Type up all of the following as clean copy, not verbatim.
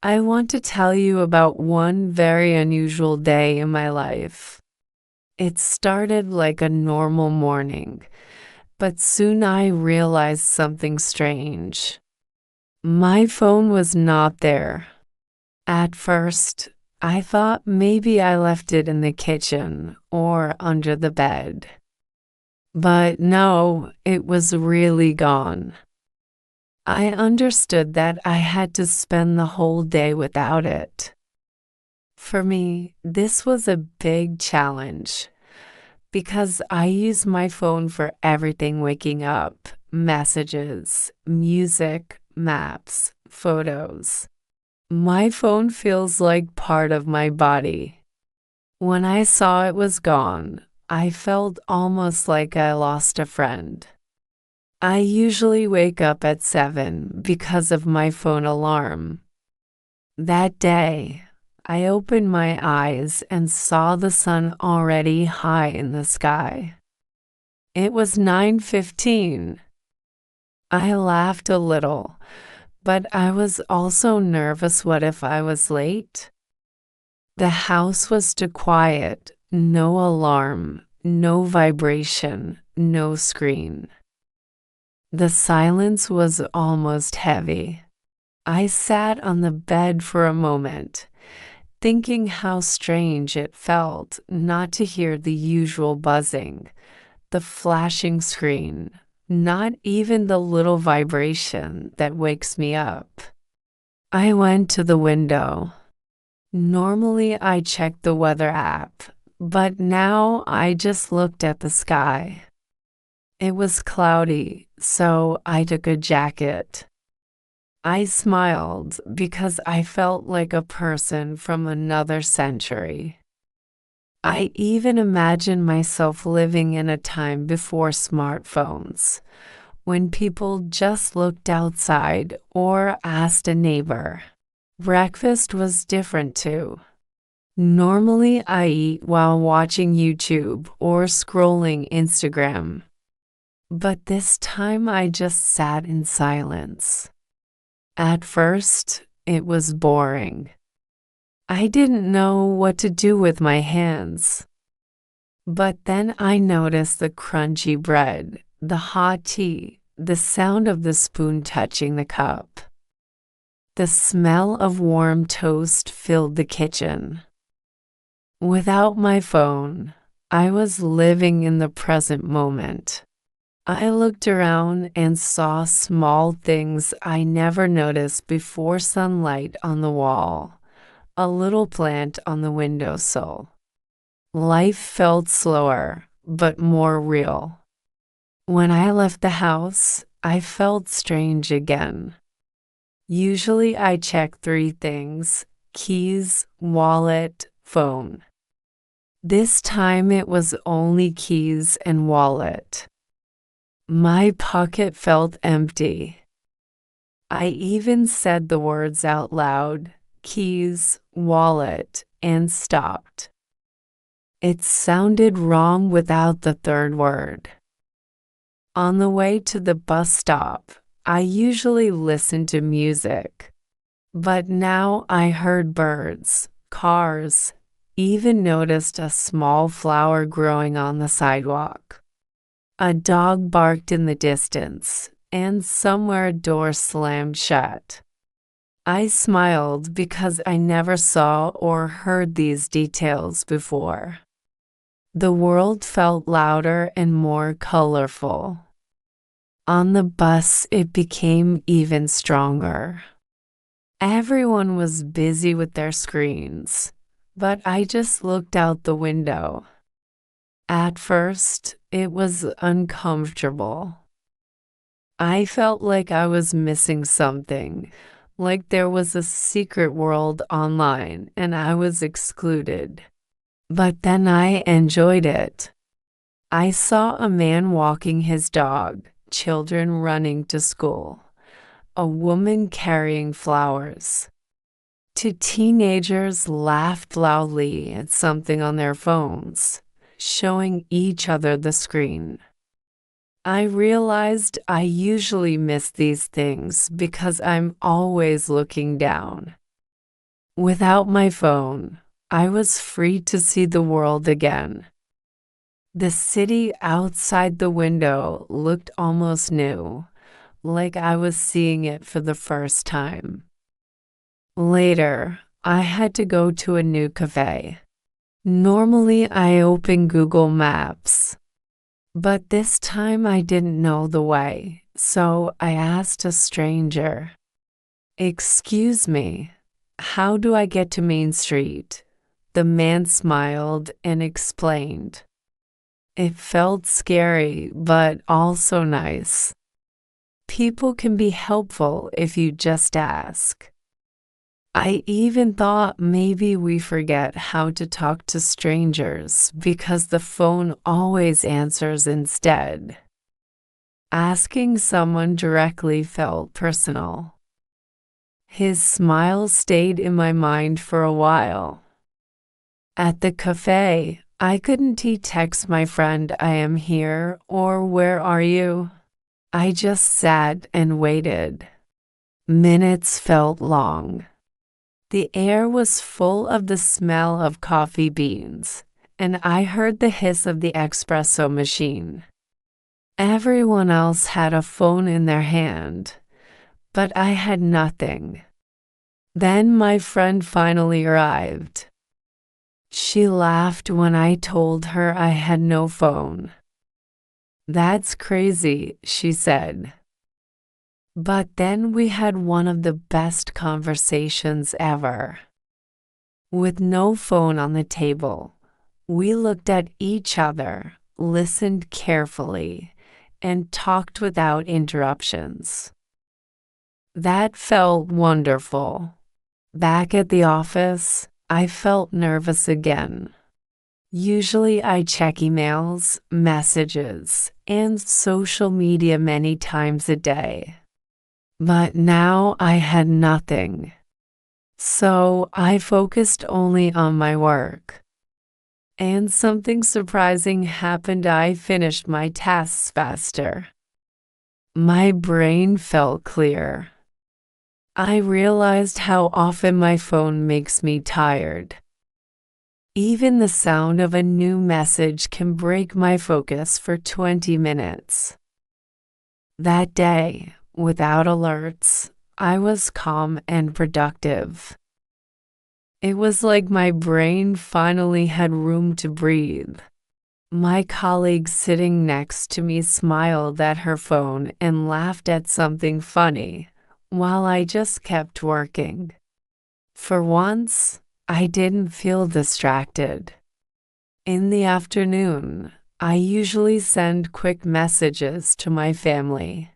I want to tell you about one very unusual day in my life. It started like a normal morning, but soon I realized something strange. My phone was not there. At first, I thought maybe I left it in the kitchen or under the bed. But no, it was really gone. I understood that I had to spend the whole day without it. For me, this was a big challenge because I use my phone for everything: waking up, messages, music, maps, photos. My phone feels like part of my body. When I saw it was gone, I felt almost like I lost a friend. I usually wake up at 7 because of my phone alarm. That day, I opened my eyes and saw the sun already high in the sky. It was 9:15. I laughed a little, but I was also nervous. What if I was late? The house was too quiet, no alarm, no vibration, no screen. The silence was almost heavy. I sat on the bed for a moment, thinking how strange it felt not to hear the usual buzzing, the flashing screen, not even the little vibration that wakes me up. I went to the window. Normally I check the weather app, but now I just looked at the sky. It was cloudy, so I took a jacket. I smiled because I felt like a person from another century. I even imagined myself living in a time before smartphones, when people just looked outside or asked a neighbor. Breakfast was different too. Normally I eat while watching YouTube or scrolling Instagram. But this time I just sat in silence. At first, it was boring. I didn't know what to do with my hands. But then I noticed the crunchy bread, the hot tea, the sound of the spoon touching the cup. The smell of warm toast filled the kitchen. Without my phone, I was living in the present moment. I looked around and saw small things I never noticed before: sunlight on the wall, a little plant on the windowsill. Life felt slower, but more real. When I left the house, I felt strange again. Usually I check 3 things: keys, wallet, phone. This time it was only keys and wallet. My pocket felt empty. I even said the words out loud: keys, wallet, and stopped. It sounded wrong without the third word. On the way to the bus stop, I usually listen to music. But now I heard birds, cars, even noticed a small flower growing on the sidewalk. A dog barked in the distance, and somewhere a door slammed shut. I smiled because I never saw or heard these details before. The world felt louder and more colorful. On the bus, it became even stronger. Everyone was busy with their screens, but I just looked out the window. At first, it was uncomfortable. I felt like I was missing something, like there was a secret world online and I was excluded. But then I enjoyed it. I saw a man walking his dog, children running to school, a woman carrying flowers. 2 teenagers laughed loudly at something on their phones, showing each other the screen. I realized I usually miss these things because I'm always looking down. Without my phone, I was free to see the world again. The city outside the window looked almost new, like I was seeing it for the first time. Later, I had to go to a new cafe. Normally, I open Google Maps, but this time I didn't know the way, so I asked a stranger, "Excuse me, how do I get to Main Street?" The man smiled and explained. It felt scary, but also nice. People can be helpful if you just ask. I even thought maybe we forget how to talk to strangers because the phone always answers instead. Asking someone directly felt personal. His smile stayed in my mind for a while. At the cafe, I couldn't text my friend I am here or where are you? I just sat and waited. Minutes felt long. The air was full of the smell of coffee beans, and I heard the hiss of the espresso machine. Everyone else had a phone in their hand, but I had nothing. Then my friend finally arrived. She laughed when I told her I had no phone. "That's crazy," she said. But then we had one of the best conversations ever. With no phone on the table, we looked at each other, listened carefully, and talked without interruptions. That felt wonderful. Back at the office, I felt nervous again. Usually I check emails, messages, and social media many times a day. But now I had nothing. So I focused only on my work. And something surprising happened. I finished my tasks faster. My brain felt clear. I realized how often my phone makes me tired. Even the sound of a new message can break my focus for 20 minutes. That day, without alerts, I was calm and productive. It was like my brain finally had room to breathe. My colleague sitting next to me smiled at her phone and laughed at something funny, while I just kept working. For once, I didn't feel distracted. In the afternoon, I usually send quick messages to my family.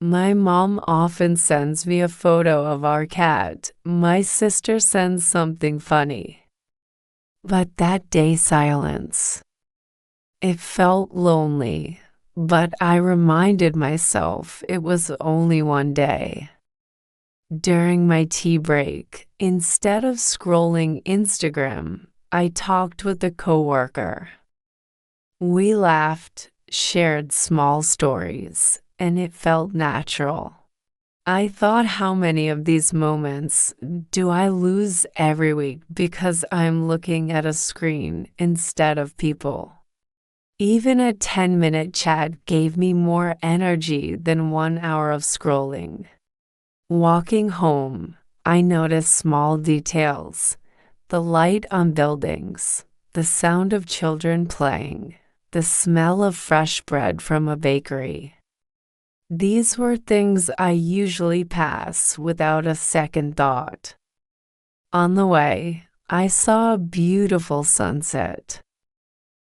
My mom often sends me a photo of our cat. My sister sends something funny. But that day silence. It felt lonely, but I reminded myself it was only one day. During my tea break, instead of scrolling Instagram, I talked with a coworker. We laughed, shared small stories, and it felt natural. I thought, how many of these moments do I lose every week because I'm looking at a screen instead of people? Even a 10-minute chat gave me more energy than 1 hour of scrolling. Walking home, I noticed small details: the light on buildings, the sound of children playing, the smell of fresh bread from a bakery. These were things I usually pass without a second thought. On the way, I saw a beautiful sunset.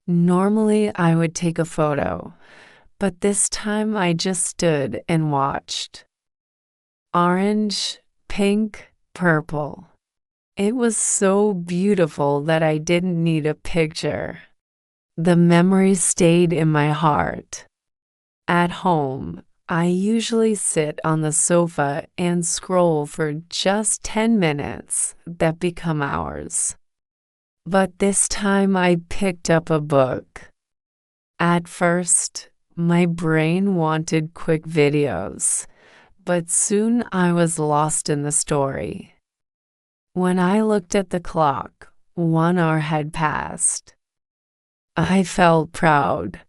Normally, I would take a photo, but this time I just stood and watched. Orange, pink, purple. It was so beautiful that I didn't need a picture. The memory stayed in my heart. At home, I usually sit on the sofa and scroll for just 10 minutes that become hours. But this time I picked up a book. At first, my brain wanted quick videos, but soon I was lost in the story. When I looked at the clock, 1 hour had passed. I felt proud.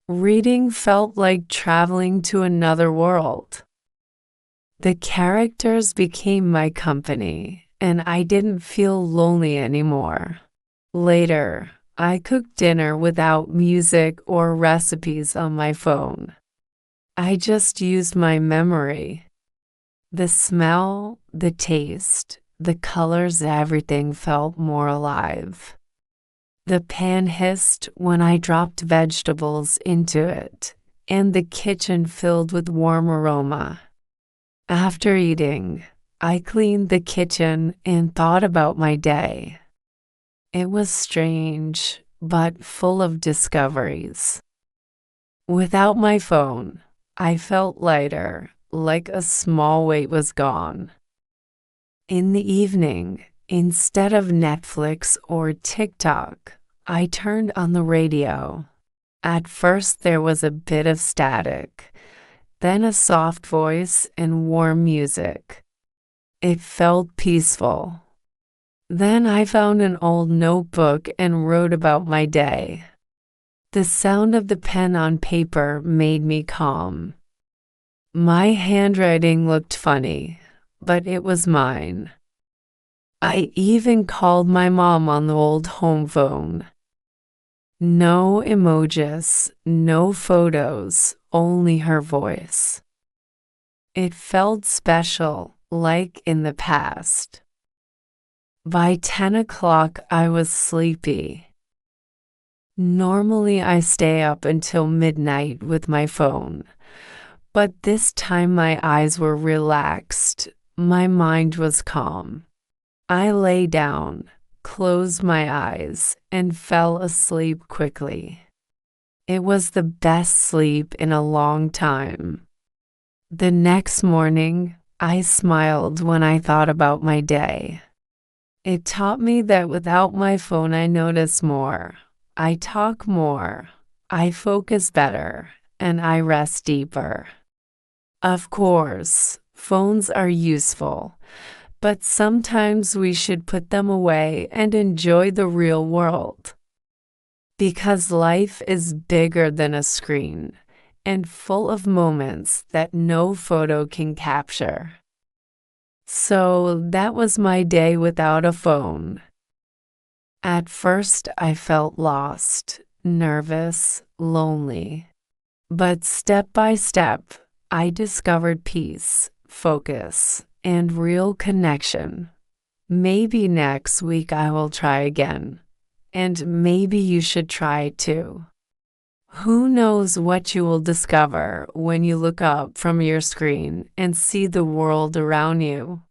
Reading felt like traveling to another world. The characters became my company, and I didn't feel lonely anymore. Later, I cooked dinner without music or recipes on my phone. I just used my memory. The smell, the taste, the colors, everything felt more alive. The pan hissed when I dropped vegetables into it, and the kitchen filled with warm aroma. After eating, I cleaned the kitchen and thought about my day. It was strange, but full of discoveries. Without my phone, I felt lighter, like a small weight was gone. In the evening, instead of Netflix or TikTok, I turned on the radio. At first, there was a bit of static, then a soft voice and warm music. It felt peaceful. Then I found an old notebook and wrote about my day. The sound of the pen on paper made me calm. My handwriting looked funny, but it was mine. I even called my mom on the old home phone. No emojis, no photos, only her voice. It felt special, like in the past. By 10 o'clock, I was sleepy. Normally, I stay up until midnight with my phone, but this time my eyes were relaxed, my mind was calm. I lay down, closed my eyes, and fell asleep quickly. It was the best sleep in a long time. The next morning, I smiled when I thought about my day. It taught me that without my phone, I notice more, I talk more, I focus better, and I rest deeper. Of course, phones are useful, but sometimes we should put them away and enjoy the real world. Because life is bigger than a screen and full of moments that no photo can capture. So that was my day without a phone. At first, I felt lost, nervous, lonely. But step by step, I discovered peace, focus, and real connection. Maybe next week I will try again. And maybe you should try too. Who knows what you will discover when you look up from your screen and see the world around you?